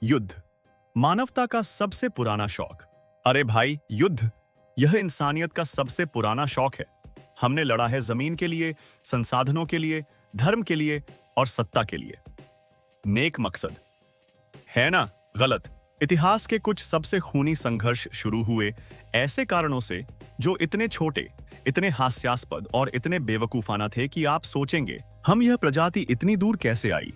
युद्ध, मानवता का सबसे पुराना शौक। अरे भाई, युद्ध यह इंसानियत का सबसे पुराना शौक है। हमने लड़ा है जमीन के लिए, संसाधनों के लिए, धर्म के लिए और सत्ता के लिए। नेक मकसद है ना? गलत। इतिहास के कुछ सबसे खूनी संघर्ष शुरू हुए ऐसे कारणों से जो इतने छोटे, इतने हास्यास्पद और इतने बेवकूफाना थे कि आप सोचेंगे, हम यह प्रजाति इतनी दूर कैसे आई।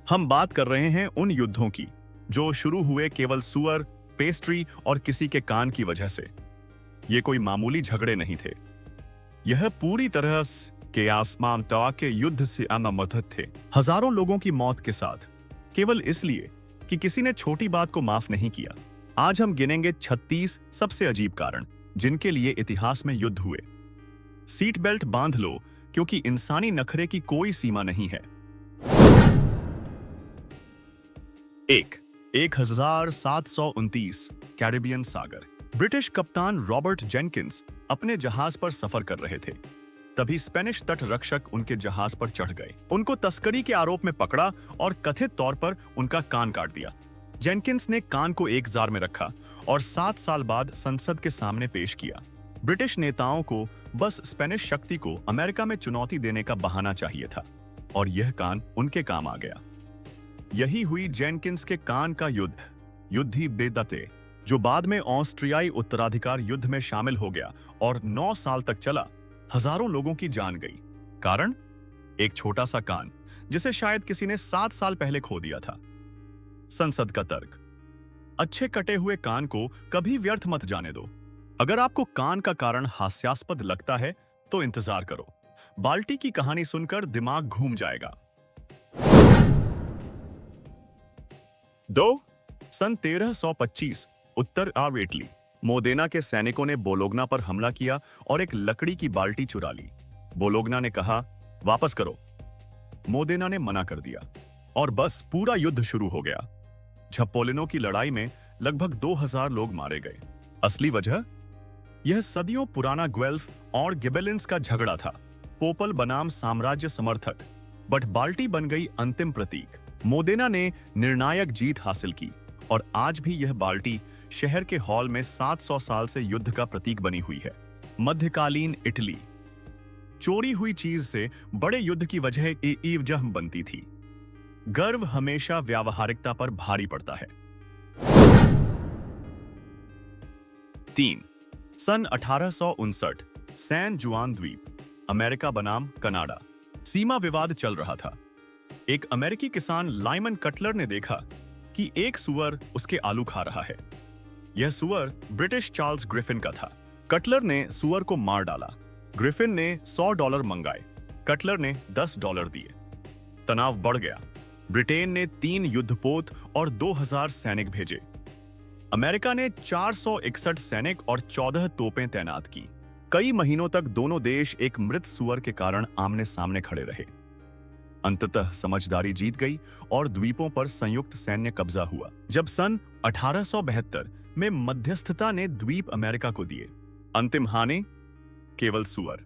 हम बात कर रहे हैं उन युद्धों की जो शुरू हुए केवल सुअर, पेस्ट्री और किसी के कान की वजह से। ये कोई मामूली झगड़े नहीं थे। यह पूरी तरह के आसमान तवा के युद्ध से अनामत थे। हजारों लोगों की मौत के साथ, केवल इसलिए कि किसी ने छोटी बात को माफ नहीं किया। आज हम गिनेंगे 36 सबसे अजीब कारण जिनके लिए इतिहास में युद्ध हुए। सीट बेल्ट बांध लो, क्योंकि इंसानी नखरे की कोई सीमा नहीं है। 1729 कैरिबियन सागर। ब्रिटिश कप्तान रॉबर्ट जेनकिंस अपने जहाज पर सफर कर रहे थे। तभी स्पेनिश तट रक्षक उनके जहाज पर चढ़ गए, उनको तस्करी के आरोप में पकड़ा और कथित तौर पर उनका कान काट दिया। जेनकिंस ने कान को एक जार में रखा और 7 साल बाद संसद के सामने पेश किया। ब्रिटिश नेताओं को बस स्पेनिश शक्ति को अमेरिका में चुनौती देने का बहाना चाहिए था, और यह कान उनके काम आ गया। यही हुई जेनकिंस के कान का युद्ध, युद्धि बेदते, जो बाद में ऑस्ट्रियाई उत्तराधिकार युद्ध में शामिल हो गया और 9 साल तक चला। हजारों लोगों की जान गई। कारण? एक छोटा सा कान, जिसे शायद किसी ने 7 साल पहले खो दिया था। संसद का तर्क: अच्छे कटे हुए कान को कभी व्यर्थ मत जाने दो। अगर आपको कान का कारण हास्यास्पद लगता है तो इंतजार करो, बाल्टी की कहानी सुनकर दिमाग घूम जाएगा। 2 सन 1325 उत्तर इटली। मोदेना के सैनिकों ने बोलोग्ना पर हमला किया और एक लकड़ी की बाल्टी चुरा ली। बोलोग्ना ने कहा, वापस करो। मोदेना ने मना कर दिया और बस पूरा युद्ध शुरू हो गया। झप्पोलिनों की लड़ाई में लगभग 2000 लोग मारे गए। असली वजह? यह सदियों पुराना ग्वेल्फ और गिबेलिन्स का झगड़ा था। पोपल बनाम साम्राज्य समर्थक, बट बाल्टी बन गई अंतिम प्रतीक। मोदेना ने निर्णायक जीत हासिल की और आज भी यह बाल्टी शहर के हॉल में 700 साल से युद्ध का प्रतीक बनी हुई है। मध्यकालीन इटली। चोरी हुई चीज से बड़े युद्ध की वजह ईवजह बनती थी। गर्व हमेशा व्यावहारिकता पर भारी पड़ता है। 3 सन 1859 सैन जुआन द्वीप, अमेरिका बनाम कनाडा। सीमा विवाद चल रहा था। एक अमेरिकी किसान लाइमन कटलर ने देखा कि एक सुअर उसके आलू खा रहा है। यह सुअर ब्रिटिश चार्ल्स ग्रिफिन का था। कटलर ने सुअर को मार डाला। ग्रिफिन ने $100 मंगाए, कटलर ने $10 दिए। तनाव बढ़ गया। ब्रिटेन ने 3 युद्धपोत और 2000 सैनिक भेजे। अमेरिका ने 461 सैनिक और 14 तोपें तैनात की। कई महीनों तक दोनों देश एक मृत सुअर के कारण आमने सामने खड़े रहे। अंततः समझदारी जीत गई और द्वीपों पर संयुक्त सैन्य कब्जा हुआ। जब सन 1872 में मध्यस्थता ने द्वीप अमेरिका को दिए। अंतिम हानि? केवल सुअर।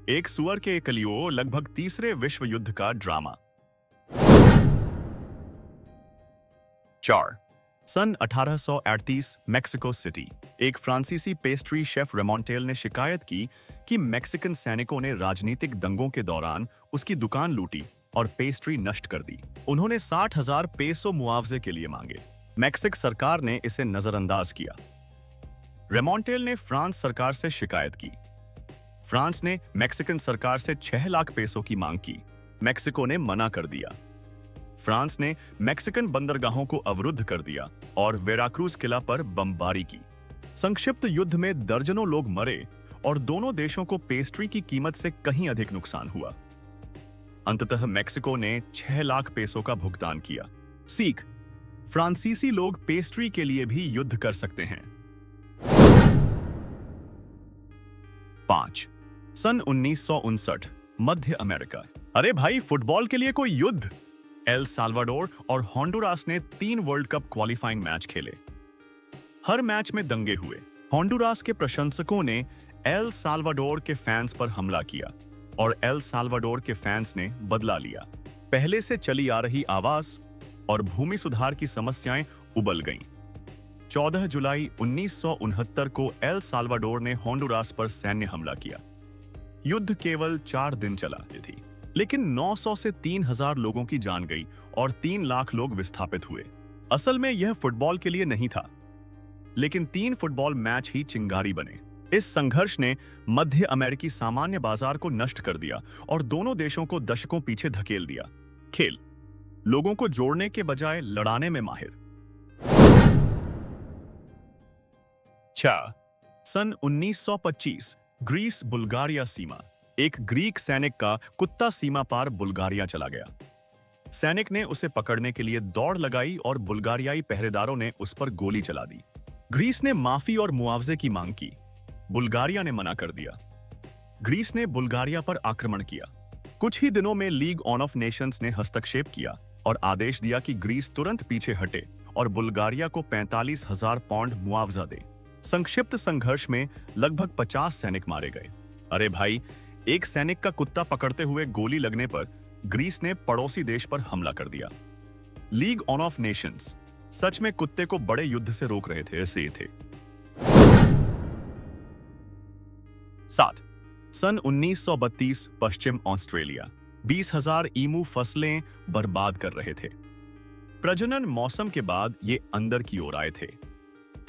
एक सुअर के कलियों लगभग तीसरे विश्व युद्ध का ड्रामा। 4 सन 1838 मेक्सिको सिटी। एक फ्रांसीसी पेस्ट्री शेफ रेमोंटेल ने शिकायत की कि मैक्सिकन सैनिकों ने राजनीतिक दंगों के दौरान उसकी दुकान लूटी और पेस्ट्री नष्ट कर दी। उन्होंने 60,000 पेसो मुआवजे के लिए मांगे। मैक्सिक सरकार ने इसे नजरअंदाज किया। रेमोंटेल ने फ्रांस सरकार से शिकायत की। फ्रांस ने मैक्सिकन सरकार से 6 लाख पेसो की मांग की। मैक्सिको ने मना कर दिया। फ्रांस ने मैक्सिकन बंदरगाहों को अवरुद्ध कर दिया और वेराक्रूज किला पर बमबारी की। संक्षिप्त युद्ध में दर्जनों लोग मरे और दोनों देशों को पेस्ट्री की कीमत से कहीं अधिक नुकसान हुआ। अंततः मैक्सिको ने 6 लाख पेसो का भुगतान किया। सीख: फ्रांसीसी लोग पेस्ट्री के लिए भी युद्ध कर सकते हैं। 5 सन 1959 मध्य अमेरिका। अरे भाई, फुटबॉल के लिए कोई युद्ध? एल साल्वाडोर और होंडुरास ने 3 वर्ल्ड कप क्वालिफाइंग मैच खेले। हर मैच में दंगे हुए। होंडुरास के प्रशंसकों ने एल साल्वाडोर के फैंस पर हमला किया और एल साल्वाडोर के फैंस ने बदला लिया। पहले से चली आ रही आवास और भूमि सुधार की समस्याएं उबल गईं। 14 जुलाई 1969 को एल साल्वाडोर ने होंडुरास पर सैन्य हमला किया। युद्ध केवल 4 दिन चला थी, लेकिन 900 से 3000 लोगों की जान गई और 3 लाख लोग विस्थापित हुए। असल में यह फुटबॉल के लिए नहीं था, लेकिन 3 फुटबॉल मैच ही चिंगारी बने। इस संघर्ष ने मध्य अमेरिकी सामान्य बाजार को नष्ट कर दिया और दोनों देशों को दशकों पीछे धकेल दिया। खेल लोगों को जोड़ने के बजाय लड़ाने में माहिर। 6 सन 1925 ग्रीस बुल्गारिया सीमा। एक ग्रीक सैनिक का कुत्ता सीमा पार बुल्गारिया चला गया। सैनिक ने उसे पकड़ने के लिए दौड़ लगाई और बुल्गारियाई पहरेदारों ने उस पर गोली चला दी। ग्रीस ने माफी और मुआवजे की मांग की। बुल्गारिया ने मना कर दिया। ग्रीस ने बुल्गारिया पर आक्रमण किया। कुछ ही दिनों में लीग ऑफ नेशंस ने हस्तक्षेप किया और आदेश दिया कि ग्रीस तुरंत पीछे हटे और बुल्गारिया को 45,000 पाउंड मुआवजा दे। संक्षिप्त संघर्ष में लगभग 50 सैनिक मारे गए। अरे भाई, एक सैनिक का कुत्ता पकड़ते हुए गोली लगने पर ग्रीस ने पड़ोसी देश पर हमला कर दिया। लीग ऑफ नेशंस सच में कुत्ते को बड़े युद्ध से रोक रहे थे, ऐसे थे। 7 सन 1932 पश्चिम ऑस्ट्रेलिया। 20,000 ईमू फसलें बर्बाद कर रहे थे। प्रजनन मौसम के बाद ये अंदर की ओर आए थे।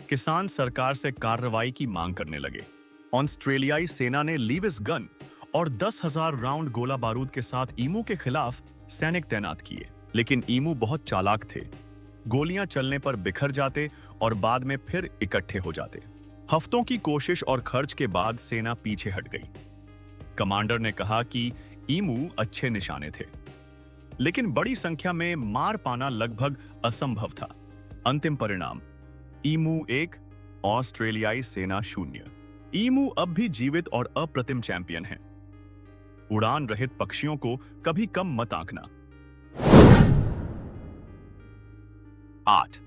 किसान सरकार से कार्रवाई की मांग करने लगे। ऑस्ट्रेलियाई सेना ने लीविस गन और 10,000 राउंड गोला बारूद के साथ ईमू के खिलाफ सैनिक तैनात किए, लेकिन ईमू बहुत चालाक थे। गोलियां चलने पर बिखर जाते और बाद में फिर इकट्ठे हो जाते। हफ्तों की कोशिश और खर्च के बाद सेना पीछे हट गई। कमांडर ने कहा कि ईमू अच्छे निशाने थे, लेकिन बड़ी संख्या में मार पाना लगभग असंभव था। अंतिम परिणाम, ईमू 1, ऑस्ट्रेलियाई सेना 0। ईमू अब भी जीवित और अप्रतिम चैंपियन हैं। उड़ान रहित पक्षियों को कभी कम मत आंकना। 8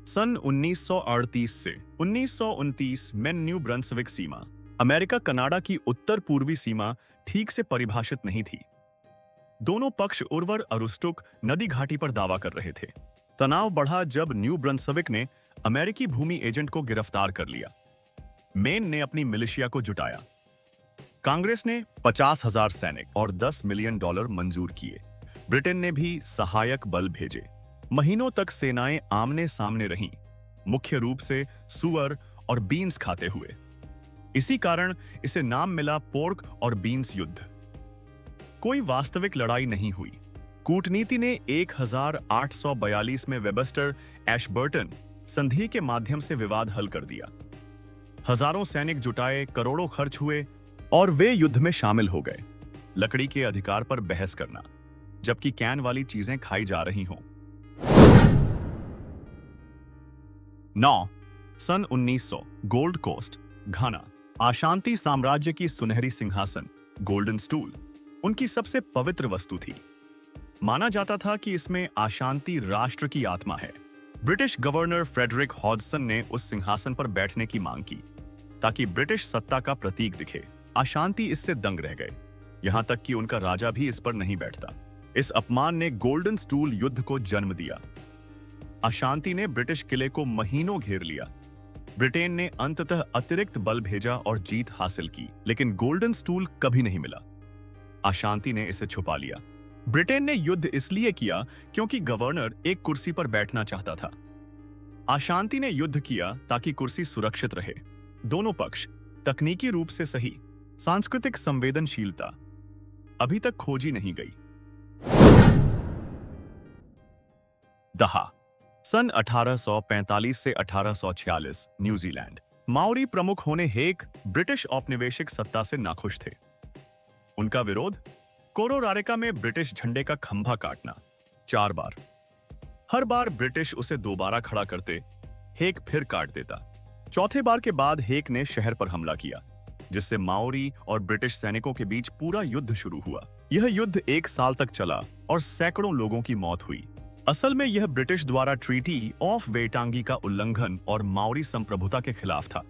सन 1938 से 1929 में न्यू ब्रंसविक सीमा। अमेरिका कनाडा की उत्तर पूर्वी सीमा ठीक से परिभाषित नहीं थी। दोनों पक्ष उर्वर अरुस्टुक नदी घाटी पर दावा कर रहे थे। तनाव बढ़ा जब न्यू ब्रंसविक ने अमेरिकी भूमि एजेंट को गिरफ्तार कर लिया। मेन ने अपनी मिलिशिया को जुटाया। कांग्रेस ने 50,000 सैनिक और $10 मिलियन मंजूर किए। ब्रिटेन ने भी सहायक बल भेजे। महीनों तक सेनाएं आमने सामने रहीं, मुख्य रूप से सुअर और बीन्स खाते हुए। इसी कारण इसे नाम मिला पोर्क और बीन्स युद्ध। कोई वास्तविक लड़ाई नहीं हुई। कूटनीति ने 1842 में वेबस्टर एशबर्टन संधि के माध्यम से विवाद हल कर दिया। हजारों सैनिक जुटाए, करोड़ों खर्च हुए और वे युद्ध में शामिल हो गए। लकड़ी के अधिकार पर बहस करना, जबकि कैन वाली चीजें खाई जा रही हों। 9 सन 1900 गोल्ड कोस्ट, घाना। आशांति साम्राज्य की सुनहरी सिंहासन, गोल्डन स्टूल, उनकी सबसे पवित्र वस्तु थी। माना जाता था कि इसमें आशांति राष्ट्र की आत्मा है। ब्रिटिश गवर्नर फ्रेडरिक हॉडसन ने उस सिंहासन पर बैठने की मांग की ताकि ब्रिटिश सत्ता का प्रतीक दिखे। अशांति इससे दंग रह गए, यहां तक कि उनका राजा भी इस पर नहीं बैठता। इस अपमान ने गोल्डन स्टूल युद्ध को जन्म दिया। अशांति ने ब्रिटिश किले को महीनों घेर लिया। ब्रिटेन ने अंततः अतिरिक्त बल भेजा और जीत हासिल की, लेकिन गोल्डन स्टूल कभी नहीं मिला। अशांति ने इसे छुपा लिया। ब्रिटेन ने युद्ध इसलिए किया क्योंकि गवर्नर एक कुर्सी पर बैठना चाहता था। अशांति ने युद्ध किया ताकि कुर्सी सुरक्षित रहे। दोनों पक्ष तकनीकी रूप से सही, सांस्कृतिक संवेदनशीलता अभी तक खोजी नहीं गई। दहा सन 1845 से 1846 न्यूजीलैंड। माओरी प्रमुख होने हेक ब्रिटिश औपनिवेशिक सत्ता से नाखुश थे। उनका विरोध, कोरोरारिका में ब्रिटिश झंडे का खंभा काटना 4 बार। हर बार ब्रिटिश उसे दोबारा खड़ा करते, हेक फिर काट देता। चौथे बार के बाद हेक ने शहर पर हमला किया, जिससे माओरी और ब्रिटिश सैनिकों के बीच पूरा युद्ध शुरू हुआ। यह युद्ध 1 साल तक चला और सैकड़ों लोगों की मौत हुई। असल में यह ब्रिटिश द्वारा ट्रीटी ऑफ वेटांगी का उल्लंघन और माओरी संप्रभुता के खिलाफ था,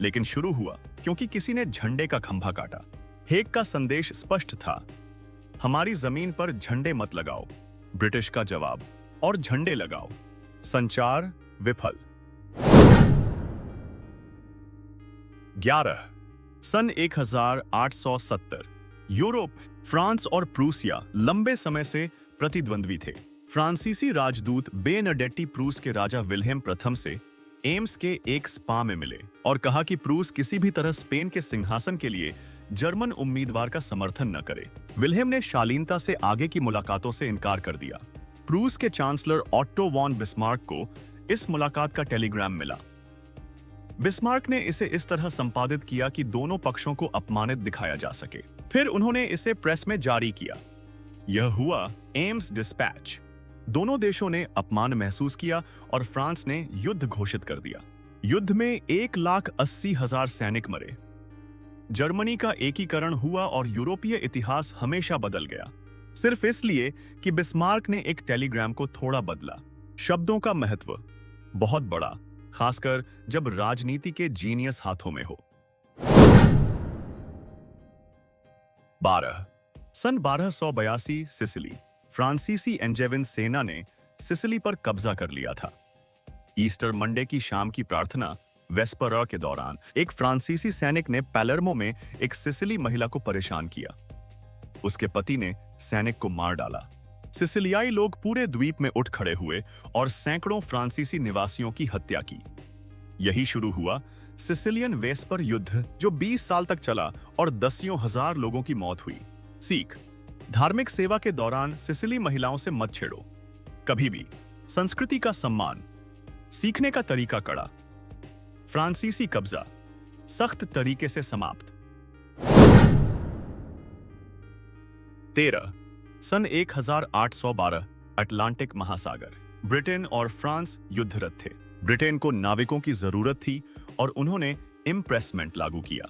लेकिन शुरू हुआ क्योंकि किसी ने झंडे का खंभा काटा। हेक का संदेश स्पष्ट था, हमारी जमीन पर झंडे मत लगाओ। ब्रिटिश का जवाब, और झंडे लगाओ। संचार, विफल। 11 सन 1870 यूरोप, फ्रांस और प्रूसिया लंबे समय से प्रतिद्वंद्वी थे। फ्रांसीसी राजदूत बेनडेट्टी प्रूस के राजा विल्हेम प्रथम से एम्स के एक स्पा में मिले और कहा कि प्रूस किसी भी तरह स्पेन के सिंहासन के लिए जर्मन उम्मीदवार का समर्थन न करे। विल्हेम ने शालीनता से आगे की मुलाकातों से इनकार कर दिया। प्रूस के चांसलर ऑट्टो वॉन बिस्मार्क को इस मुलाकात का टेलीग्राम मिला। बिस्मार्क ने इसे इस तरह संपादित किया कि दोनों पक्षों को अपमानित दिखाया जा सके। फिर उन्होंने इसे प्रेस में जारी किया। यह हुआ एम्स डिस्पैच। दोनों देशों ने अपमान महसूस किया और फ्रांस ने युद्ध घोषित कर दिया। युद्ध में 1,80,000 सैनिक मरे। जर्मनी का एकीकरण हुआ और यूरोपीय इतिहास हमेशा बदल गया, सिर्फ इसलिए कि बिस्मार्क ने एक टेलीग्राम को थोड़ा बदला। शब्दों का महत्व बहुत बड़ा, खासकर जब राजनीति के जीनियस हाथों में हो। 12 सन 1282 सिसिली, फ्रांसीसी एंजेविन सेना ने सिसिली पर कब्जा कर लिया था। ईस्टर मंडे की शाम की प्रार्थना वेस्परा के दौरान एक फ्रांसीसी सैनिक ने पैलेर्मो में एक सिसिली महिला को परेशान किया। उसके पति ने सैनिक को मार डाला। सिसिलियाई लोग पूरे द्वीप में उठ खड़े हुए और सैकड़ों फ्रांसीसी निवासियों की हत्या की। यही शुरू हुआ सिसिलियन वेस्पर युद्ध, जो 20 साल तक चला और दसियों हजार लोगों की मौत हुई। सीख, धार्मिक सेवा के दौरान सिसिली महिलाओं से मत छेड़ो कभी भी। संस्कृति का सम्मान, सीखने का तरीका कड़ा। फ्रांसीसी कब्जा सख्त तरीके से समाप्त। 13 सन 1812 अटलांटिक महासागर, ब्रिटेन और फ्रांस युद्धरत थे। ब्रिटेन को नाविकों की जरूरत थी और उन्होंने इम्प्रेसमेंट लागू किया।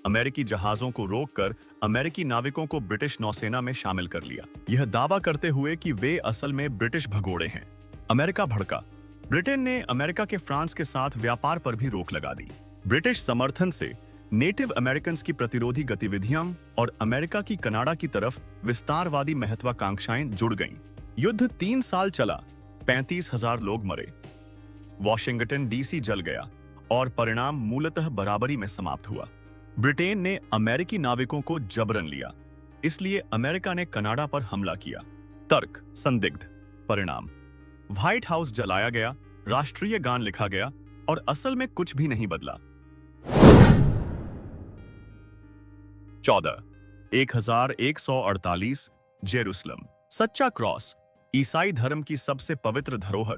अमेरिकी जहाजों को रोककर अमेरिकी नाविकों को ब्रिटिश नौसेना में शामिल कर लिया, यह दावा करते हुए कि वे असल में ब्रिटिश भगोड़े हैं। अमेरिका भड़का। ब्रिटेन ने अमेरिका के फ्रांस के साथ व्यापार पर भी रोक लगा दी। ब्रिटिश समर्थन से नेटिव अमेरिकन की प्रतिरोधी गतिविधियां और अमेरिका की कनाडा की तरफ विस्तारवादी महत्वाकांक्षाएं जुड़ गईं। युद्ध 3 साल चला, 35,000 लोग मरे। वॉशिंगटन डीसी जल गया और परिणाम मूलतः बराबरी में समाप्त हुआ। ब्रिटेन ने अमेरिकी नाविकों को जबरन लिया, इसलिए अमेरिका ने कनाडा पर हमला किया। तर्क संदिग्ध। परिणाम, व्हाइट हाउस जलाया गया, राष्ट्रीय गान लिखा गया और असल में कुछ भी नहीं बदला। 14 1148 जेरूसलम, सच्चा क्रॉस, ईसाई धर्म की सबसे पवित्र धरोहर।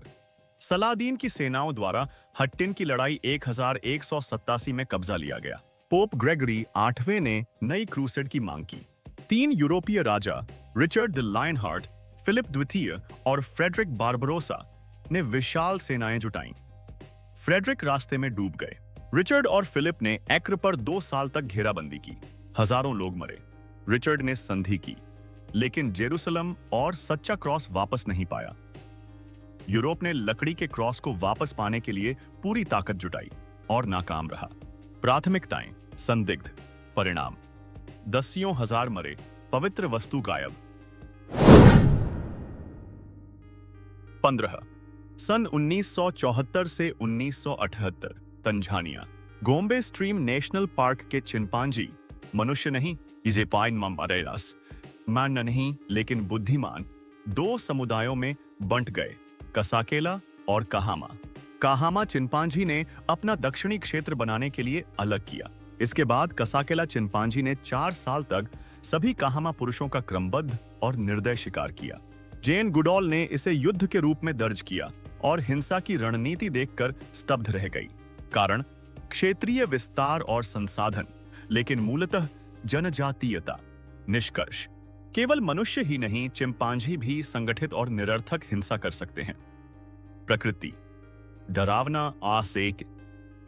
सलादीन की सेनाओं द्वारा हट्टिन की लड़ाई 1187 में कब्जा लिया गया। पोप ग्रेगरी 8वें ने नई क्रूसेड की मांग की। 3 यूरोपीय राजा रिचर्ड द लायनहार्ट, फिलिप द्वितीय और फ्रेडरिक बारबरोसा ने विशाल सेनाएं जुटाईं। फ्रेडरिक रास्ते में डूब गए। रिचर्ड और फिलिप ने एक्र पर 2 साल तक घेराबंदी की। हजारों लोग मरे। रिचर्ड ने संधि की, लेकिन जेरूसलम और सच्चा क्रॉस वापस नहीं पाया। यूरोप ने लकड़ी के क्रॉस को वापस पाने के लिए पूरी ताकत जुटाई और नाकाम रहा। प्राथमिकताएं संदिग्ध। परिणाम, दसियों हजार मरे, पवित्र वस्तु गायब। 15 सन 1974 से 1978 Tanzania, Gombe Stream national park के चिंपांजी, मनुष्य नहीं इसे पाइन मम्बारेलास, मान नहीं लेकिन बुद्धिमान, 2 समुदायों में बंट गए, कसाकेला और काहामा। काहामा चिंपांजी ने अपना दक्षिणी क्षेत्र बनाने के लिए अलग किया। इसके बाद कसाकेला चिंपांजी ने 4 साल तक सभी काहामा पुरुषों का क्रमबद्ध और निर्दय शिकार किया। जेन गुडॉल ने इसे युद्ध के रूप में दर्ज किया और हिंसा की रणनीति देखकर स्तब्ध रह गई। कारण क्षेत्रीय विस्तार और संसाधन, लेकिन मूलतः जनजातीयता। निष्कर्ष, केवल मनुष्य ही नहीं, चिंपांजी भी संगठित और निरर्थक हिंसा कर सकते हैं। प्रकृति डरावना, आसेक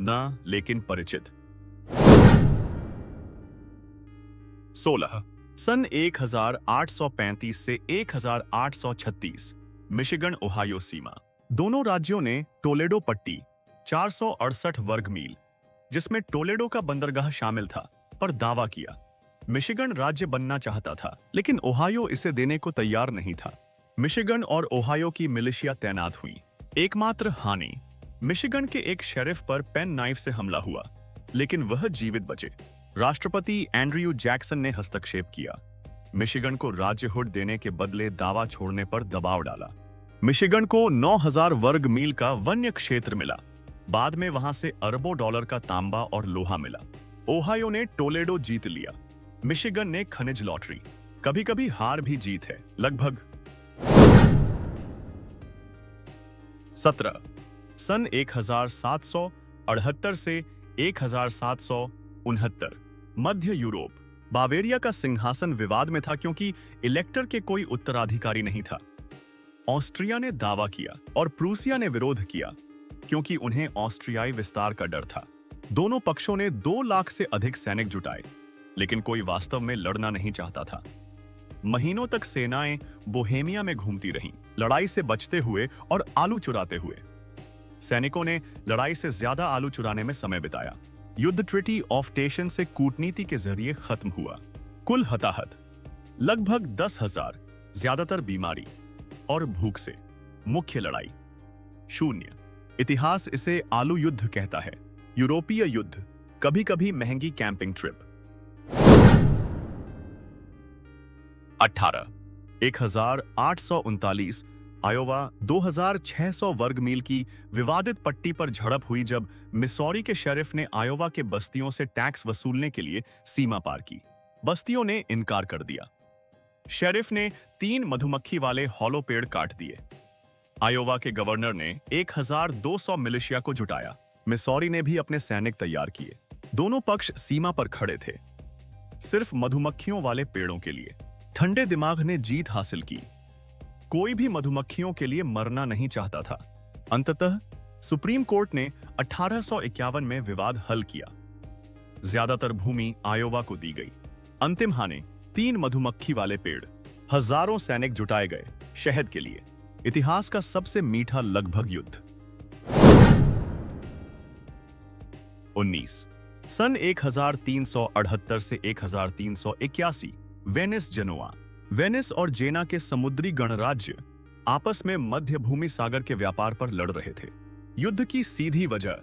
न लेकिन परिचित। 16 सन 1835 से 1836 मिशिगन ओहायो सीमा। दोनों राज्यों ने टोलेडो पट्टी 468 वर्ग मील, जिसमें टोलेडो का बंदरगाह शामिल था, पर दावा किया। मिशिगन राज्य बनना चाहता था, लेकिन ओहायो इसे देने को तैयार नहीं था। मिशिगन और ओहायो की मिलिशिया तैनात हुई। एकमात्र हानि, मिशिगन के एक शेरिफ पर पेन नाइफ से हमला हुआ, लेकिन वह जीवित बचे। राष्ट्रपति एंड्रयू जैक्सन ने हस्तक्षेप किया, मिशिगन को राज्यहुड देने के बदले दावा छोड़ने पर दबाव डाला। मिशिगन को 9,000 वर्ग मील का वन्य क्षेत्र मिला। बाद में वहां से अरबों डॉलर का तांबा और लोहा मिला। ओहायो ने टोलेडो जीत लिया। मिशिगन ने खनिज लॉटरी। कभी कभी हार भी जीत है। लगभग 17 सन 1778 से 1769 मध्य यूरोप। बावेरिया का सिंहासन विवाद में था क्योंकि इलेक्टर के कोई उत्तराधिकारी नहीं था। ऑस्ट्रिया ने दावा किया और प्रूसिया ने विरोध किया क्योंकि उन्हें ऑस्ट्रियाई विस्तार का डर था। दोनों पक्षों ने 2 लाख से अधिक सैनिक जुटाए, लेकिन कोई वास्तव में लड़ना नहीं चाहता था। महीनों तक सेनाएं बोहेमिया में घूमती रहीं, लड़ाई से बचते हुए और आलू चुराते हुए। सैनिकों ने लड़ाई से ज्यादा आलू चुराने में समय बिताया। युद्ध ट्रीटी ऑफ टेशन से कूटनीति के जरिए खत्म हुआ। कुल हताहत लगभग 10,000, ज्यादातर बीमारी और भूख से। मुख्य लड़ाई 0। इतिहास इसे आलू युद्ध कहता है। यूरोपीय युद्ध, कभी कभी महंगी कैंपिंग ट्रिप। 18 1839 आयोवा 2,600 वर्ग मील की विवादित पट्टी पर झड़प हुई जब मिसौरी के शेरिफ ने आयोवा के बस्तियों से टैक्स वसूलने के लिए सीमा पार की। बस्तियों ने इनकार कर दिया। शेरिफ ने 3 मधुमक्खी वाले हॉलो पेड़ काट दिए। आयोवा के गवर्नर ने 1,200 मिलिशिया को जुटाया। मिसौरी ने भी अपने सैनिक तैयार किए। दोनों पक्ष सीमा पर खड़े थे, सिर्फ मधुमक्खियों वाले पेड़ों के लिए। ठंडे दिमाग ने जीत हासिल की। कोई भी मधुमक्खियों के लिए मरना नहीं चाहता था। अंततः सुप्रीम कोर्ट ने 1851 में विवाद हल किया। ज्यादातर भूमि आयोवा को दी गई। अंतिम हानि 3 मधुमक्खी वाले पेड़। हजारों सैनिक जुटाए गए शहद के लिए। इतिहास का सबसे मीठा लगभग युद्ध। 19 सन 1378 से 1381 वेनिस जनोआ। वेनिस और जेना के समुद्री गणराज्य आपस में मध्य भूमि सागर के व्यापार पर लड़ रहे थे। युद्ध की सीधी वजह,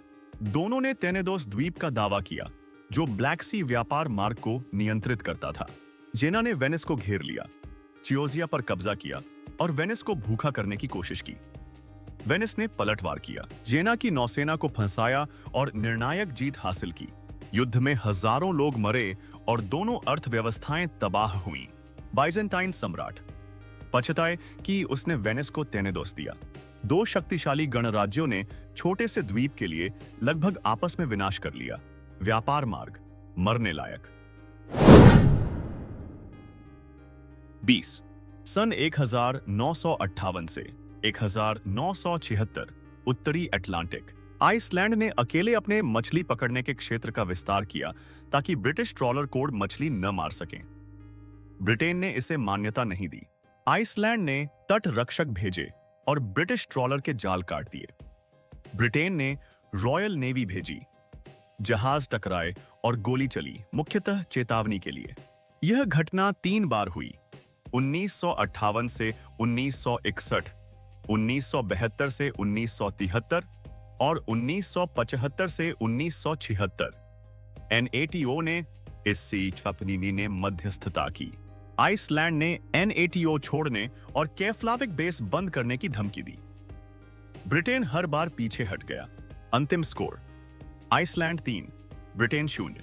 दोनों ने तेनेदोस द्वीप का दावा किया, जो ब्लैक सी व्यापार मार्ग को नियंत्रित करता था। जेना ने वेनिस को घेर लिया, चियोजिया पर कब्जा किया और वेनिस को भूखा करने की कोशिश की। वेनिस ने पलटवार किया, जेना की नौसेना को फंसाया और निर्णायक जीत हासिल की। युद्ध में हजारों लोग मरे और दोनों अर्थव्यवस्थाएं तबाह हुईं। बाइजेंटाइन सम्राट पछताए कि उसने वेनिस को तेनेदोस दिया। 2 शक्तिशाली गणराज्यों ने छोटे से द्वीप के लिए लगभग आपस में विनाश कर लिया। व्यापार मार्ग मरने लायक। 20 सन 1958 से 1976 उत्तरी अटलांटिक। आइसलैंड ने अकेले अपने मछली पकड़ने के क्षेत्र का विस्तार किया ताकि ब्रिटिश ट्रॉलर कोड मछली न मार सकें। ब्रिटेन ने इसे मान्यता नहीं दी। आइसलैंड ने तट रक्षक भेजे और ब्रिटिश ट्रॉलर के जाल काट दिए। ब्रिटेन ने रॉयल नेवी भेजी। जहाज टकराए और गोली चली, मुख्यतः चेतावनी के लिए। यह घटना 3 बार हुई, 1958 से 1961, 1972 से 1973 और 1975 से 1976। NATO ने इस सीचफपनीनी ने मध्यस्थता की। आइसलैंड ने NATO छोड़ने और केफ्लाविक बेस बंद करने की धमकी दी। ब्रिटेन हर बार पीछे हट गया। अंतिम स्कोर, आइसलैंड 3, ब्रिटेन 0।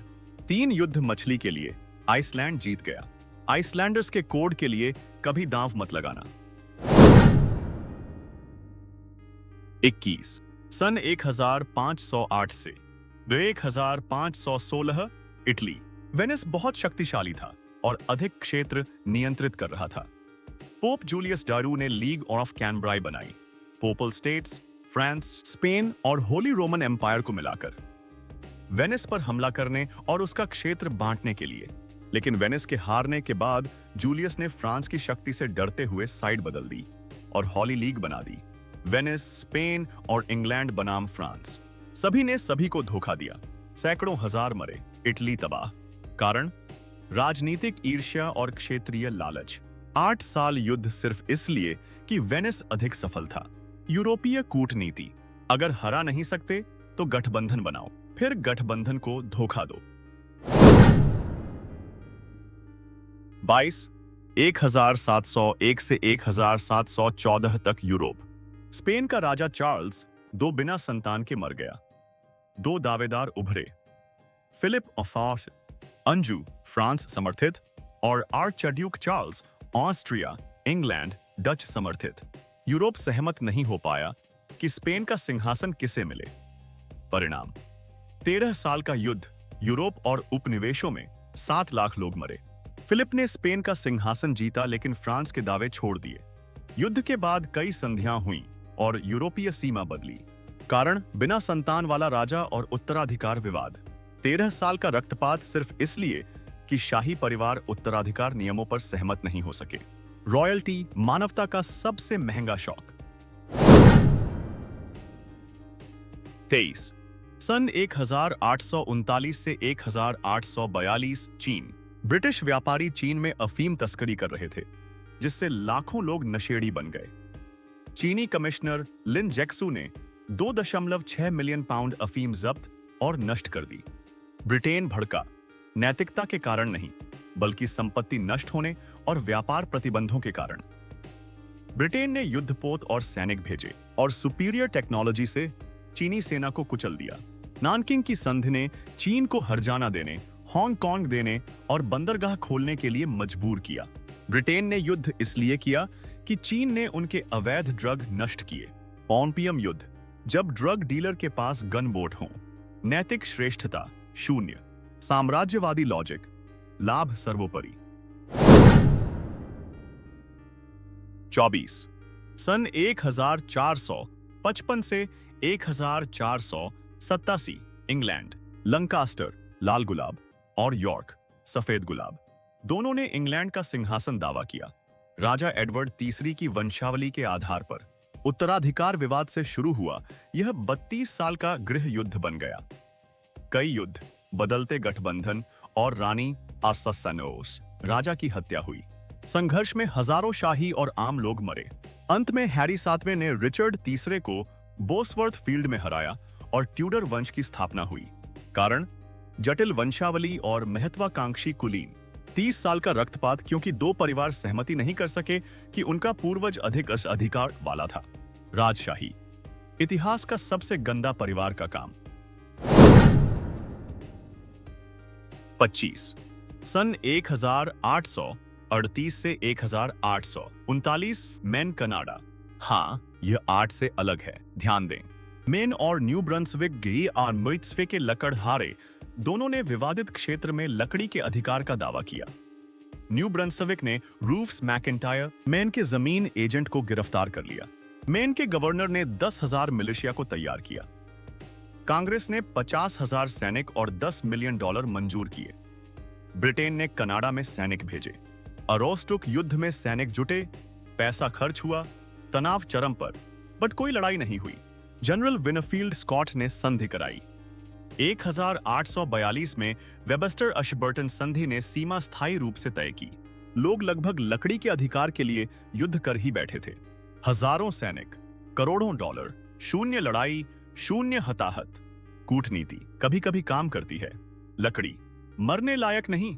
3 युद्ध मछली के लिए आइसलैंड जीत गया। आइसलैंडर्स के कोड के लिए कभी दांव मत लगाना। 21 सन 1508 से 1516 इटली। वेनिस बहुत शक्तिशाली था और अधिक क्षेत्र नियंत्रित कर रहा था। पोप जूलियस डारू ने लीग ऑफ कैनब्राई बनाई, पोपल स्टेट्स, फ्रांस, स्पेन और होली रोमन एम्पायर को मिलाकर, वेनिस पर हमला करने और उसका क्षेत्र बांटने के लिए। लेकिन वेनिस के हारने के बाद जूलियस ने फ्रांस की शक्ति से डरते हुए साइड बदल दी और हॉली लीग बना दी। वेनिस, स्पेन और इंग्लैंड बनाम फ्रांस, सभी ने सभी को धोखा दिया। सैकड़ों हजार मरे, इटली तबाह। कारण राजनीतिक ईर्ष्या और क्षेत्रीय लालच। 8 साल युद्ध सिर्फ इसलिए कि वेनिस अधिक सफल था। यूरोपीय कूटनीति। अगर हरा नहीं सकते तो गठबंधन बनाओ, फिर गठबंधन को धोखा दो। 22 1701 से 1714 तक यूरोप। स्पेन का राजा चार्ल्स दो बिना संतान के मर गया। दो दावेदार उभरे, फिलिप ऑफ अंजू फ्रांस समर्थित और archduke Charles Austria England Dutch समर्थित। यूरोप सहमत नहीं हो पाया कि स्पेन का सिंहासन किसे मिले। परिणाम 13 साल का युद्ध, यूरोप और उपनिवेशों में 7 लाख लोग मरे। फिलिप ने स्पेन का सिंहासन जीता लेकिन फ्रांस के दावे छोड़ दिए। युद्ध के बाद कई संधियां हुईं और यूरोपीय सीमा बदली। कारण बिना संतान वाला राजा और उत्तराधिकार विवाद। 13 साल का रक्तपात सिर्फ इसलिए कि शाही परिवार उत्तराधिकार नियमों पर सहमत नहीं हो सके। रॉयल्टी मानवता का सबसे महंगा शौक। 23 सन 1839 से 1842 चीन। ब्रिटिश व्यापारी चीन में अफीम तस्करी कर रहे थे, जिससे लाखों लोग नशेड़ी बन गए। चीनी कमिश्नर लिन जेक्सू ने 2.6 मिलियन पाउंड अफीम जब्त और नष्ट कर दी। ब्रिटेन भड़का, नैतिकता के कारण नहीं, बल्कि संपत्ति नष्ट होने और व्यापार प्रतिबंधों के कारण। ब्रिटेन ने युद्धपोत और सैनिक भेजे और सुपीरियर टेक्नोलॉजी से चीनी सेना को कुचल दिया। नानकिंग की संधि ने चीन को हरजाना देने, हांगकांग देने और बंदरगाह खोलने के लिए मजबूर किया। ब्रिटेन ने युद्ध इसलिए किया कि चीन ने उनके अवैध ड्रग नष्ट किए। ओपियम युद्ध, जब ड्रग डीलर के पास गन बोट हो। नैतिक श्रेष्ठता शून्य, साम्राज्यवादी लॉजिक, लाभ सर्वोपरि। 24 सन 1455 से 1487 इंग्लैंड। लंकास्टर लाल गुलाब और यॉर्क सफेद गुलाब, दोनों ने इंग्लैंड का सिंहासन दावा किया। राजा एडवर्ड तीसरी की वंशावली के आधार पर उत्तराधिकार विवाद से शुरू हुआ यह 32 साल का गृह युद्ध बन गया। कई युद्ध, बदलते गठबंधन और रानी आसासनोस राजा की हत्या हुई। संघर्ष में हजारों शाही और आम लोग मरे। अंत में हैरी सातवें ने रिचर्ड तीसरे को बोसवर्थ फील्ड में हराया और ट्यूडर वंश की स्थापना हुई। कारण जटिल वंशावली और महत्वाकांक्षी कुलीन। 30 साल का रक्तपात क्योंकि दो परिवार सहमति नहीं कर सके कि उनका पूर्वज अधिक अधिकार वाला था। राजशाही, इतिहास का सबसे गंदा परिवार का काम। 25 सन 1838 से 1839 मेन कनाडा। हाँ, यह 8 से अलग है, ध्यान दें। मेन और न्यू ब्रंसविक गी और मिट्सवे के लकड़हारे दोनों ने विवादित क्षेत्र में लकड़ी के अधिकार का दावा किया। न्यू ब्रंसविक ने रूफ्स मैकिंटायर मेन के जमीन एजेंट को गिरफ्तार कर लिया। मेन के गवर्नर ने 10,000 मिलिशिया को तैयार किया। कांग्रेस ने 50,000 सैनिक और $10 मिलियन मंजूर किए। ब्रिटेन ने कनाडा में सैनिक भेजे। अरोस्टुक युद्ध में सैनिक जुटे, पैसा खर्च हुआ, तनाव चरम पर, बट कोई लड़ाई नहीं हुई। जनरल विनफील्ड स्कॉट ने संधि कराई। 1842 में वेबस्टर अशबर्टन संधि ने सीमा स्थायी रूप से तय की। लोग लगभग लकड़ी के अधिकार के लिए युद्ध कर ही बैठे थे। हजारों सैनिक, करोड़ों डॉलर, शून्य लड़ाई, शून्य हताहत। कूटनीति कभी कभी काम करती है, लकड़ी मरने लायक नहीं।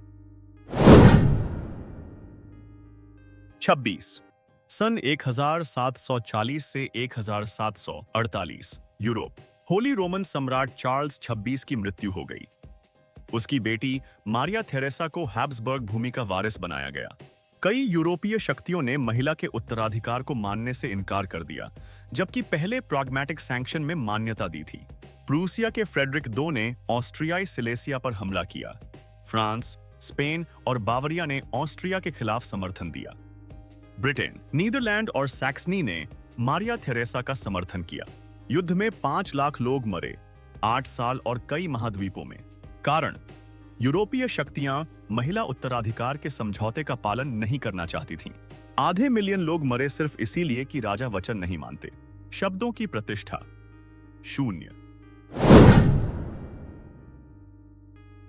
26 सन 1740 से 1748 यूरोप। होली रोमन सम्राट चार्ल्स 26 की मृत्यु हो गई। उसकी बेटी मारिया थेरेसा को हैब्सबर्ग भूमि का वारिस बनाया गया। कई यूरोपीय शक्तियों ने महिला के उत्तराधिकार को मानने से इनकार कर दिया, जबकि पहले प्रॉग्मेटिक सैंक्शन में मान्यता दी थी। प्रूसिया के फ्रेडरिक II ने ऑस्ट्रियाई सिलेसिया पर हमला किया। फ्रांस, स्पेन और बावरिया ने ऑस्ट्रिया के खिलाफ समर्थन दिया। ब्रिटेन, नीदरलैंड और सैक्सनी ने मारिया थेरेसा का समर्थन किया। युद्ध में 5 लाख लोग मरे, 8 साल और कई महाद्वीपों में। कारण यूरोपीय शक्तियां महिला उत्तराधिकार के समझौते का पालन नहीं करना चाहती थीं। आधे मिलियन लोग मरे सिर्फ इसीलिए कि राजा वचन नहीं मानते। शब्दों की प्रतिष्ठा शून्य।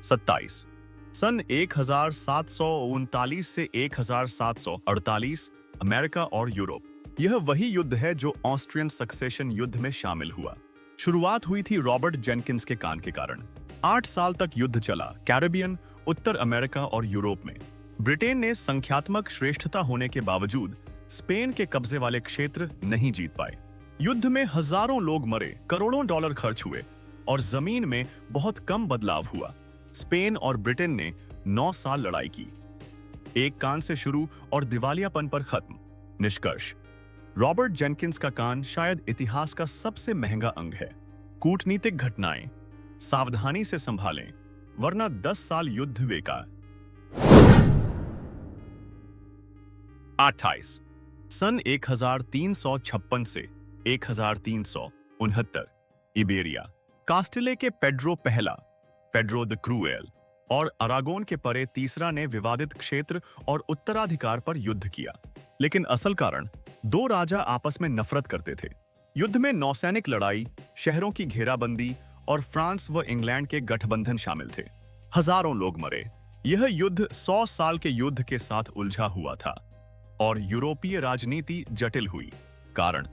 27 सन 1739 से 1748 अमेरिका और यूरोप। यह वही युद्ध है जो ऑस्ट्रियन सक्सेशन युद्ध में शामिल हुआ। शुरुआत हुई थी रॉबर्ट जेनकिंस के कान के कारण। 8 साल तक युद्ध चला कैरिबियन, उत्तर अमेरिका और यूरोप में। ब्रिटेन ने संख्यात्मक श्रेष्ठता होने के बावजूद स्पेन के कब्जे वाले क्षेत्र नहीं जीत पाए। युद्ध में हजारों लोग मरे, करोड़ों डॉलर खर्च हुए और जमीन में बहुत कम बदलाव हुआ। स्पेन और ब्रिटेन ने 9 साल लड़ाई की, एक कान से शुरू और दिवालियापन पर खत्म। निष्कर्ष: रॉबर्ट जेनकिंस का कान शायद इतिहास का सबसे महंगा अंग है। कूटनीतिक घटनाएं सावधानी से संभालें, वरना 10 साल युद्ध बेकार। 28 सन 1356 से 1369 इबेरिया, कास्टिले के पेड्रो पहला, पेड्रो द क्रूएल और अरागोन के परे तीसरा ने विवादित क्षेत्र और उत्तराधिकार पर युद्ध किया। लेकिन असल कारण दो राजा आपस में नफरत करते थे। युद्ध में नौसैनिक लड़ाई, शहरों की घेराबंदी और फ्रांस व इंग्लैंड के गठबंधन शामिल थे। हजारों लोग मरे। यह युद्ध 100 साल के युद्ध के साथ उलझा हुआ था और यूरोपीय राजनीति जटिल हुई। कारण,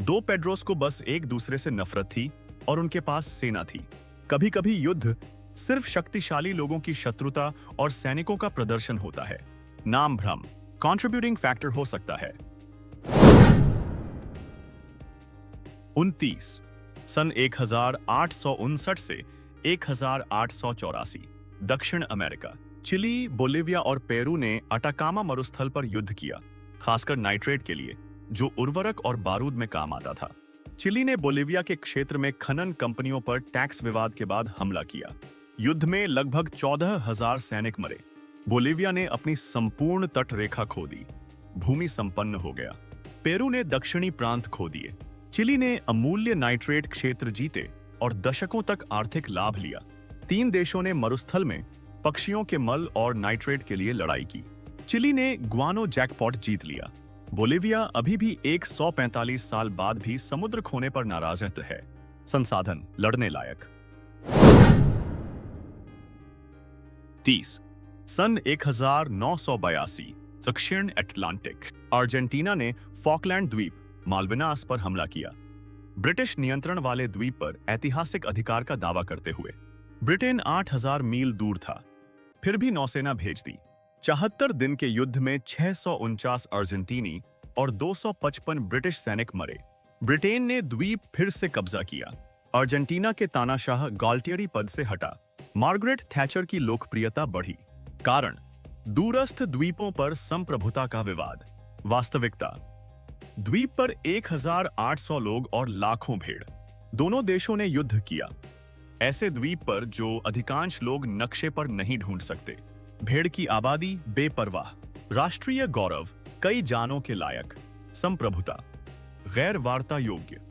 दो पेड्रोस को बस एक दूसरे से नफरत थी और उनके पास सेना थी। कभी-कभी युद्ध सिर्फ शक्तिशाली लोगों की शत्रुता और सैनिकों का प्रदर्शन होता है। नाम भ्रम कंट्रीब्यूटिंग फैक्टर हो सकता है। 29 सन 1859 से 1884 दक्षिण अमेरिका, चिली, बोलिविया और पेरू ने अटाकामा मरुस्थल पर युद्ध किया, खासकर नाइट्रेट के लिए, जो उर्वरक और बारूद में काम आता था। चिली ने बोलिविया के क्षेत्र में खनन कंपनियों पर टैक्स विवाद के बाद हमला किया। युद्ध में लगभग 14,000 सैनिक मरे। बोलिविया ने अपनी संपूर्ण तट रेखा खो दी, भूमि संपन्न हो गया। पेरू ने दक्षिणी प्रांत खो दिए। चिली ने अमूल्य नाइट्रेट क्षेत्र जीते और दशकों तक आर्थिक लाभ लिया। 3 देशों ने मरुस्थल में पक्षियों के मल और नाइट्रेट के लिए लड़ाई की। चिली ने ग्वानो जैकपॉट जीत लिया। बोलिविया अभी भी 145 साल बाद भी समुद्र खोने पर नाराज है। संसाधन लड़ने लायक। 30 सन 1982 दक्षिण अटलांटिक, अर्जेंटीना ने फॉकलैंड द्वीप माल्विनास पर हमला किया, ब्रिटिश नियंत्रण वाले द्वीप पर ऐतिहासिक अधिकार का दावा करते हुए। ब्रिटेन 8,000 मील दूर था, फिर भी नौसेना भेज दी। 74 दिन के युद्ध में 649 अर्जेंटीनी और 255 ब्रिटिश सैनिक मरे। ब्रिटेन ने द्वीप फिर से कब्जा किया। अर्जेंटीना के तानाशाह गाल्टियरी पद से हटा। मार्गरेट थैचर की लोकप्रियता बढ़ी। कारण, दूरस्थ द्वीपों पर संप्रभुता का विवाद। वास्तविकता, द्वीप पर 1,800 लोग और लाखों भेड़। दोनों देशों ने युद्ध किया, ऐसे द्वीप पर जो अधिकांश लोग नक्शे पर नहीं ढूंढ सकते। भेड़ की आबादी बेपरवाह, राष्ट्रीय गौरव, कई जानों के लायक, संप्रभुता, गैर वार्ता योग्य।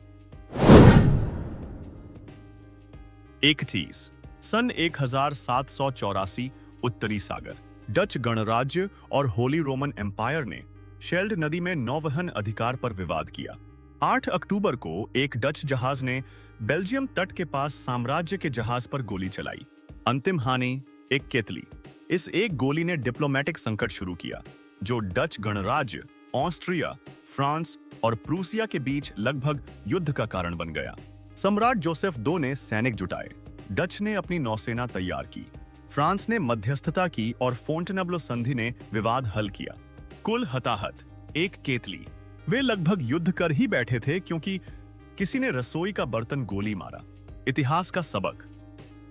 31 सन 1784 उत्तरी सागर, डच गणराज्य और होली रोमन एम्पायर ने शेल्ड नदी में नौवहन अधिकार पर विवाद किया। 8 अक्टूबर को एक डच जहाज ने बेल्जियम तट के पास साम्राज्य के जहाज पर गोली चलाई। अंतिम हानि, एक केतली। इस एक गोली ने डिप्लोमेटिक संकट शुरू किया, जो डच गणराज्य, ऑस्ट्रिया, फ्रांस और प्रूसिया के बीच लगभग युद्ध का कारण बन गया। सम्राट जोसेफ II ने सैनिक जुटाए, डच ने अपनी नौसेना तैयार की, फ्रांस ने मध्यस्थता की और फोंटेनब्लो संधि ने विवाद हल किया। कुल हताहत, एक केतली। वे लगभग युद्ध कर ही बैठे थे क्योंकि किसी ने रसोई का बर्तन गोली मारा। इतिहास का सबक,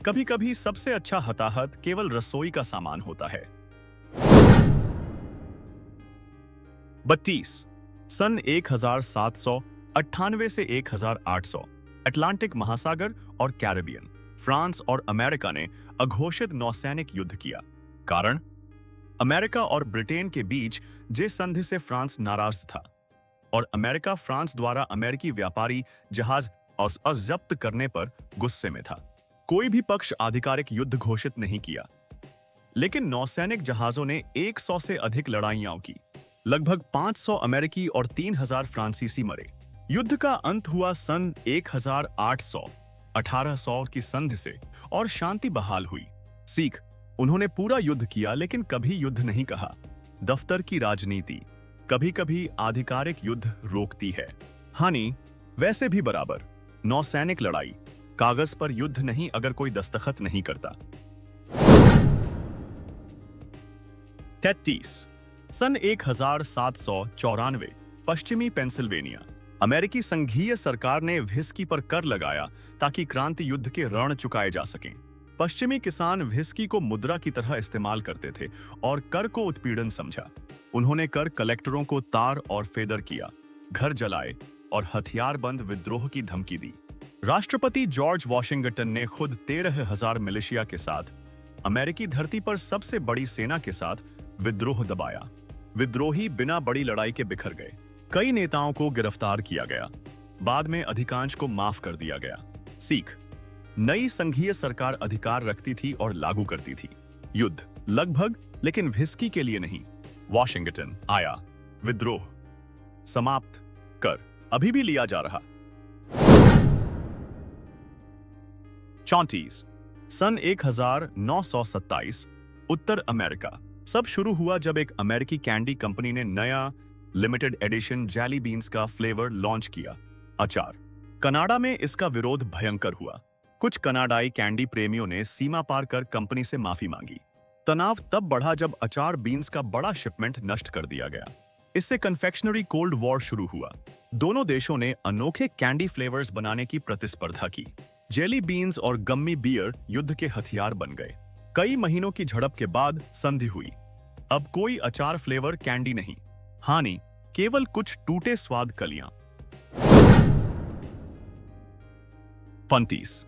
कभी-कभी सबसे अच्छा हताहत केवल रसोई का सामान होता है। 32 सन 1798 से 1800 अटलांटिक महासागर और कैरिबियन, फ्रांस और अमेरिका ने अघोषित नौसैनिक युद्ध किया। कारण, अमेरिका और ब्रिटेन के बीच जे संधि से फ्रांस नाराज था और अमेरिका फ्रांस द्वारा अमेरिकी व्यापारी जहाज जब्त करने पर गुस्से में था। कोई भी पक्ष आधिकारिक युद्ध घोषित नहीं किया, लेकिन नौसैनिक जहाजों ने 100 से अधिक लड़ाइयां की। लगभग 500 अमेरिकी और 3,000 फ्रांसीसी मरे। युद्ध का अंत हुआ सन 1800 की संधि से और शांति बहाल हुई। सीख, उन्होंने पूरा युद्ध किया लेकिन कभी युद्ध नहीं कहा। दफ्तर की राजनीति, कभी कभी आधिकारिक युद्ध रोकती है। हानि वैसे भी बराबर। नौसैनिक लड़ाई, कागज पर युद्ध नहीं अगर कोई दस्तखत नहीं करता। 33 सन 1794 पश्चिमी पेंसिल्वेनिया। अमेरिकी संघीय सरकार ने व्हिस्की पर कर लगाया ताकि क्रांति युद्ध के ऋण चुकाए जा सकें। पश्चिमी किसान व्हिस्की को मुद्रा की तरह इस्तेमाल करते थे और कर को उत्पीड़न समझा। उन्होंने कर कलेक्टरों को तार और फेदर किया, घर जलाए और हथियारबंद विद्रोह की धमकी दी। राष्ट्रपति जॉर्ज वॉशिंगटन ने खुद 13,000 मिलिशिया के साथ अमेरिकी धरती पर सबसे बड़ी सेना के साथ विद्रोह दबाया। विद्रोही बिना बड़ी लड़ाई के बिखर गए। कई नेताओं को गिरफ्तार किया गया। बाद में अधिकांश को माफ कर दिया गया। सीख, नई संघीय सरकार अधिकार रखती थी और लागू करती थी। युद्ध लगभग, लेकिन व्हिस्की के लिए नहीं। वॉशिंगटन आया, विद्रोह समाप्त, कर अभी भी लिया जा रहा। 34 सन 1927 उत्तर अमेरिका। सब शुरू हुआ जब एक अमेरिकी कैंडी कंपनी ने नया लिमिटेड एडिशन जेली बीन्स का फ्लेवर लॉन्च किया, अचार। कनाडा में इसका विरोध भयंकर हुआ। कुछ कनाडाई कैंडी प्रेमियों ने सीमा पार कर कंपनी से माफी मांगी। तनाव तब बढ़ा जब अचार बीन्स का बड़ा शिपमेंट नष्ट कर दिया गया। इससे कन्फेक्शनरी कोल्ड वॉर शुरू हुआ। दोनों देशों ने अनोखे कैंडी फ्लेवर्स बनाने की प्रतिस्पर्धा की। जेली बीन्स और गम्मी बियर युद्ध के हथियार बन गए। कई महीनों की झड़प के बाद संधि हुई। अब कोई अचार फ्लेवर कैंडी नहीं। हानि केवल कुछ टूटे स्वाद कलियां। 35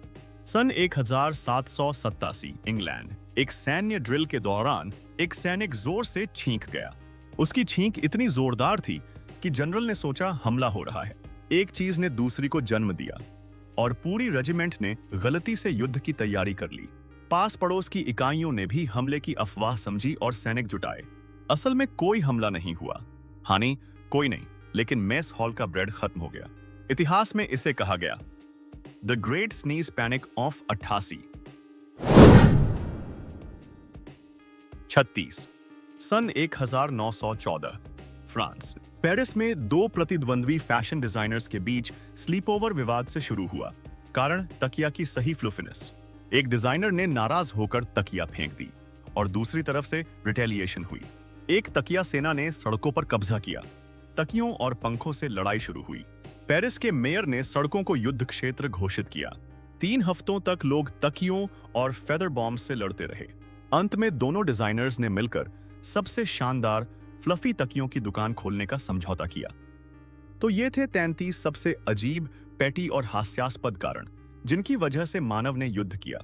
सन 1787 इंग्लैंड। एक सैन्य ड्रिल के दौरान एक सैनिक जोर से छींक गया। उसकी छींक इतनी जोरदार थी कि जनरल ने सोचा हमला हो रहा है। एक चीज ने दूसरी को जन्म दिया और पूरी रेजिमेंट ने गलती से युद्ध की तैयारी कर ली। पास पड़ोस की इकाइयों ने भी हमले की अफवाह समझी और सैनिक जुटाए। असल में कोई हमला नहीं हुआ। हानि कोई नहीं, लेकिन मेस हॉल का ब्रेड खत्म हो गया। इतिहास में इसे कहा गया the great sneeze panic of 88। 36 सन 1914 फ्रांस। पेरिस में दो प्रतिद्वंद्वी फैशन डिजाइनर्स के बीच स्लीपओवर विवाद से शुरू हुआ। कारण तकिया की सही फ्लूफिनेस। एक डिजाइनर ने नाराज होकर तकिया फेंक दी और दूसरी तरफ से रिटेलिएशन हुई। एक तकिया सेना ने सड़कों पर कब्जा किया। तकियों और पंखों से लड़ाई शुरू हुई। पेरिस के मेयर ने सड़कों को युद्ध क्षेत्र घोषित किया। 3 हफ्तों तक लोग तकियों और फेदर बॉम्ब से लड़ते रहे। अंत में दोनों डिजाइनर्स ने मिलकर सबसे शानदार फ्लफी तकियों की दुकान खोलने का समझौता किया। तो ये थे 33 सबसे अजीब, पेटी और हास्यास्पद कारण जिनकी वजह से मानव ने युद्ध किया।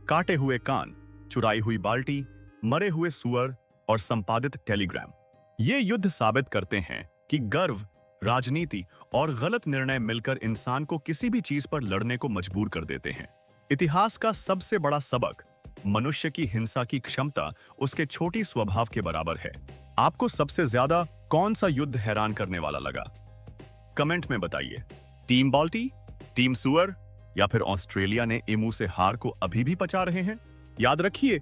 काटे हुए कान, चुराई हुई बाल्टी, मरे हुए सुअर और संपादित टेलीग्राम। ये युद्ध साबित करते हैं कि गर्व, राजनीति और गलत निर्णय मिलकर इंसान को किसी भी चीज पर लड़ने को मजबूर कर देते हैं। इतिहास का सबसे बड़ा सबक, मनुष्य की हिंसा की क्षमता उसके छोटी स्वभाव के बराबर है। आपको सबसे ज्यादा कौन सा युद्ध हैरान करने वाला लगा? कमेंट में बताइए। टीम बाल्टी, टीम सुअर या फिर ऑस्ट्रेलिया ने एमू से हार को अभी भी पचा रहे हैं? याद रखिए,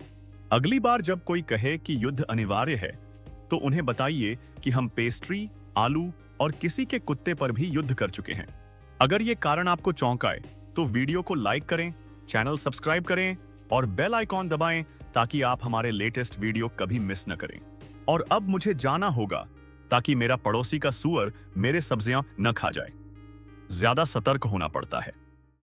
अगली बार जब कोई कहे कि युद्ध अनिवार्य है तो उन्हें बताइए कि हम पेस्ट्री, आलू और किसी के कुत्ते पर भी युद्ध कर चुके हैं। अगर ये कारण आपको चौंकाए तो वीडियो को लाइक करें, चैनल सब्सक्राइब करें और बेल आइकॉन दबाएं ताकि आप हमारे लेटेस्ट वीडियो कभी मिस न करें। और अब मुझे जाना होगा ताकि मेरा पड़ोसी का सुअर मेरे सब्जियां न खा जाए। ज्यादा सतर्क होना पड़ता है।